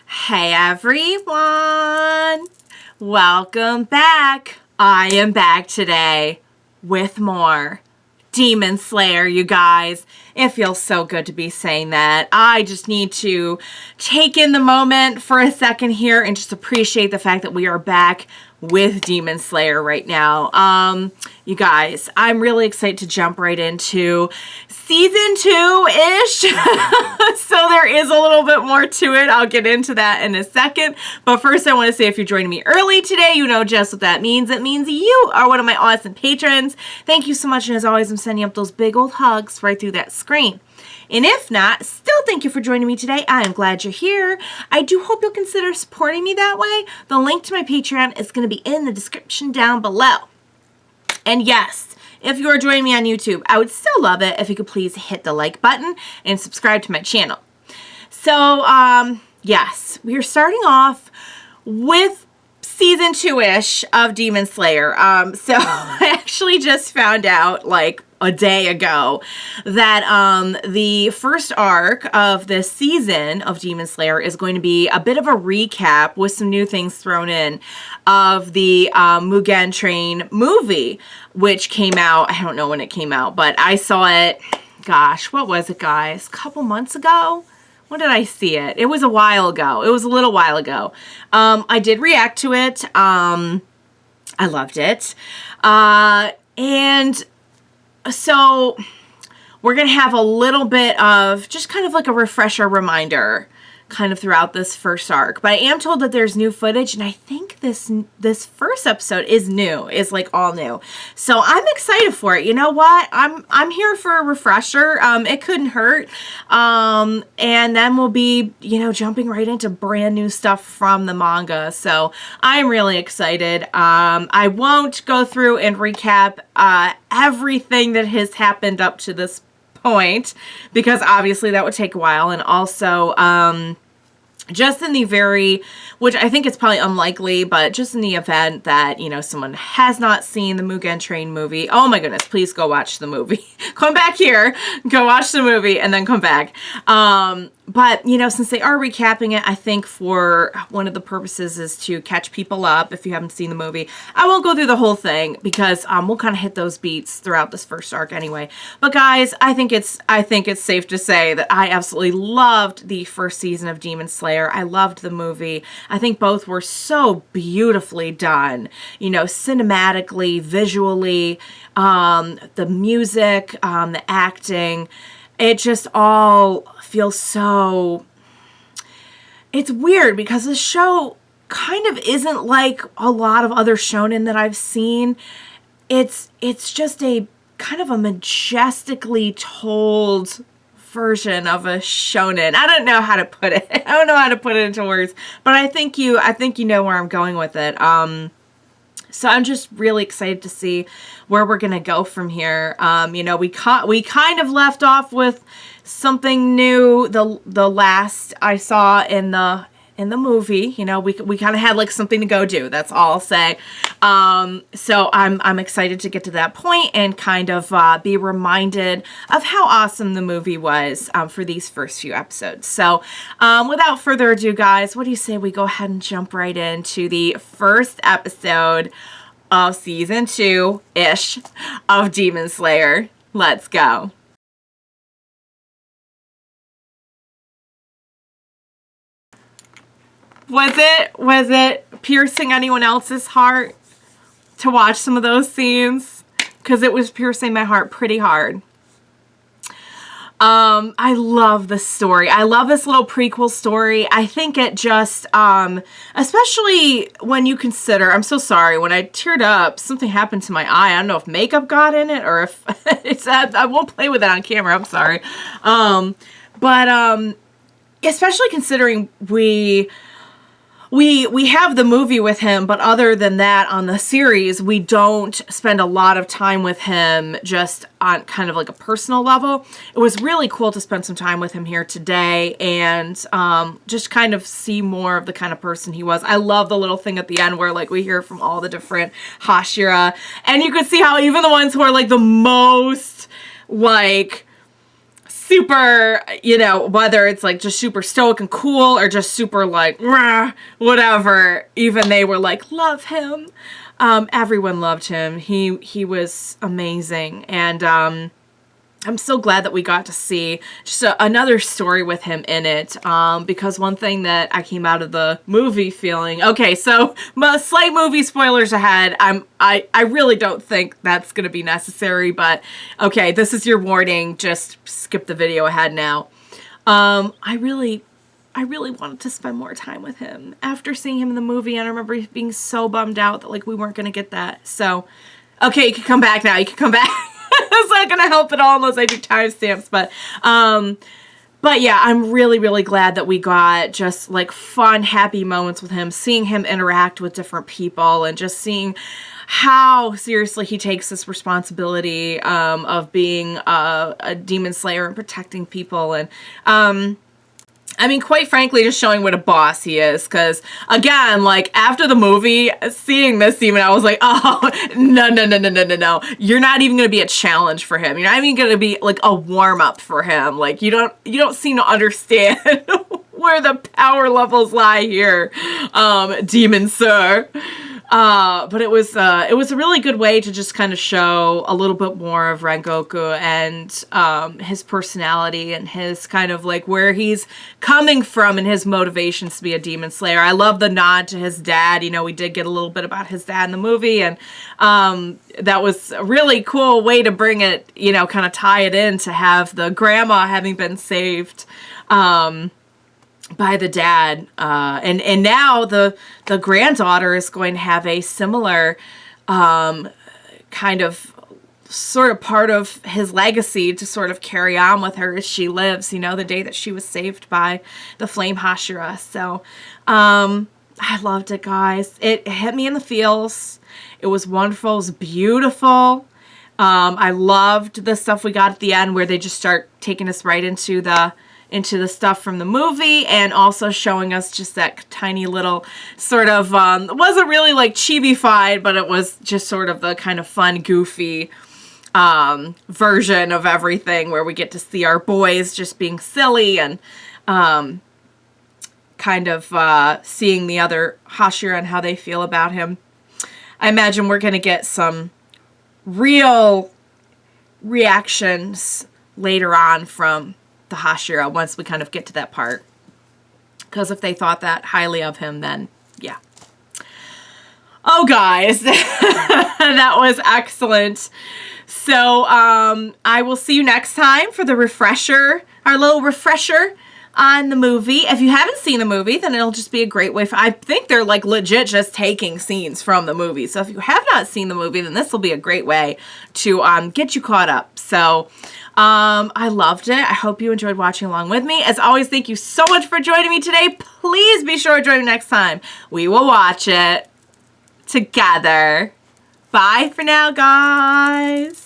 Hey everyone! Welcome back! I am back today with more Demon Slayer, you guys. It feels so good to be saying that. I just need to take in the moment for a second here and just appreciate the fact that we are back with Demon Slayer right now. You guys, I'm really excited to jump right into season 2-ish. So there is a little bit more to it. I'll get into that in a second. But first, I want to say if you're joining me early today, you know just what that means. It means you are one of my awesome patrons. Thank you so much. And as always, I'm sending up those big old hugs right through that screen. And if not, still thank you for joining me today. I am glad you're here. I do hope you'll consider supporting me that way. The link to my Patreon is going to be in the description down below. And yes, if you are joining me on YouTube, I would still love it if you could please hit the like button and subscribe to my channel. So, yes, we are starting off with season 2-ish of Demon Slayer. So I actually just found out like a day ago that the first arc of this season of Demon Slayer is going to be a bit of a recap with some new things thrown in of the Mugen Train movie, which came out, I don't know when it came out, but I saw it, gosh, what was it, guys? A couple months ago? When did I see it? It was a while ago. It was a little while ago. I did react to it. I loved it. And so we're going to have a little bit of just kind of like a refresher reminder kind of throughout this first arc. But I am told that there's new footage, and I think this first episode is new, is like all new. So I'm excited for it. You know what? I'm here for a refresher. It couldn't hurt. And then we'll be, you know, jumping right into brand new stuff from the manga. So I'm really excited. I won't go through and recap everything that has happened up to this point, because obviously that would take a while. And also, just in the very, which I think it's probably unlikely, but just in the event that, you know, someone has not seen the Mugen Train movie, oh my goodness, please go watch the movie. Come back here, go watch the movie, and then come back. But, you know, since they are recapping it, I think for one of the purposes is to catch people up if you haven't seen the movie. I won't go through the whole thing because we'll kind of hit those beats throughout this first arc anyway. But guys, I think it's safe to say that I absolutely loved the first season of Demon Slayer. I loved the movie. I think both were so beautifully done, you know, cinematically, visually, the music, the acting. It just all feels so, it's weird because the show kind of isn't like a lot of other shonen that I've seen. It's just a kind of a majestically told version of a shonen. I don't know how to put it. I don't know how to put it into words, but I think you know where I'm going with it. So I'm just really excited to see where we're going to go from here. You know, we kind of left off with something new the last I saw in the movie. You know, we kind of had like something to go do. That's all I'll say. So I'm excited to get to that point and kind of be reminded of how awesome the movie was for these first few episodes. So without further ado, guys, what do you say we go ahead and jump right into the first episode of season 2-ish of Demon Slayer? Let's go. Was it piercing anyone else's heart to watch some of those scenes? Because it was piercing my heart pretty hard. I love this story. I love this little prequel story. I think it just, especially when you consider, I'm so sorry, when I teared up, something happened to my eye. I don't know if makeup got in it or if it's, I won't play with it on camera. I'm sorry. But especially considering we have the movie with him, but other than that, on the series, we don't spend a lot of time with him just on kind of like a personal level. It was really cool to spend some time with him here today and just kind of see more of the kind of person he was. I love the little thing at the end where like we hear from all the different Hashira, and you could see how even the ones who are like the most like super, you know, whether it's like just super stoic and cool or just super like, rah, whatever, even they were like, love him. Everyone loved him. He was amazing. And, I'm so glad that we got to see just another story with him in it, because one thing that I came out of the movie feeling, okay, so slight movie spoilers ahead. I really don't think that's going to be necessary, but okay, this is your warning. Just skip the video ahead now. I really wanted to spend more time with him after seeing him in the movie, and I remember being so bummed out that like we weren't going to get that. So, okay, you can come back now. You can come back. It's not gonna help at all unless I do timestamps, but yeah, I'm really, really glad that we got just like fun, happy moments with him, seeing him interact with different people and just seeing how seriously he takes this responsibility of being a demon slayer and protecting people. And I mean, quite frankly, just showing what a boss he is. Because, again, like, after the movie, seeing this demon, I was like, oh, no. You're not even going to be a challenge for him. You're not even going to be, like, a warm-up for him. Like, you don't seem to understand where the power levels lie here, demon sir. But it was a really good way to just kind of show a little bit more of Rengoku and his personality and his kind of like where he's coming from and his motivations to be a demon slayer. I love the nod to his dad. You know, we did get a little bit about his dad in the movie, and that was a really cool way to bring it, you know, kind of tie it in to have the grandma having been saved by the dad, and now the granddaughter is going to have a similar kind of sort of part of his legacy to sort of carry on with her as she lives, you know, the day that she was saved by the flame Hashira. So I loved it, guys. It hit me in the feels. It was wonderful. It was beautiful. I loved the stuff we got at the end where they just start taking us right into the stuff from the movie, and also showing us just that tiny little sort of, it wasn't really like chibi-fied, but it was just sort of the kind of fun, goofy version of everything where we get to see our boys just being silly and kind of seeing the other Hashira and how they feel about him. I imagine we're going to get some real reactions later on from the Hashira once we kind of get to that part, because if they thought that highly of him, then yeah. Oh, guys, that was excellent. So I will see you next time for the refresher, our little refresher on the movie. If you haven't seen the movie, then it'll just be a great way for, I think they're like legit just taking scenes from the movie. So if you have not seen the movie, then this will be a great way to get you caught up. So I loved it. I hope you enjoyed watching along with me. As always, thank you so much for joining me today. Please be sure to join me next time. We will watch it together. Bye for now, guys.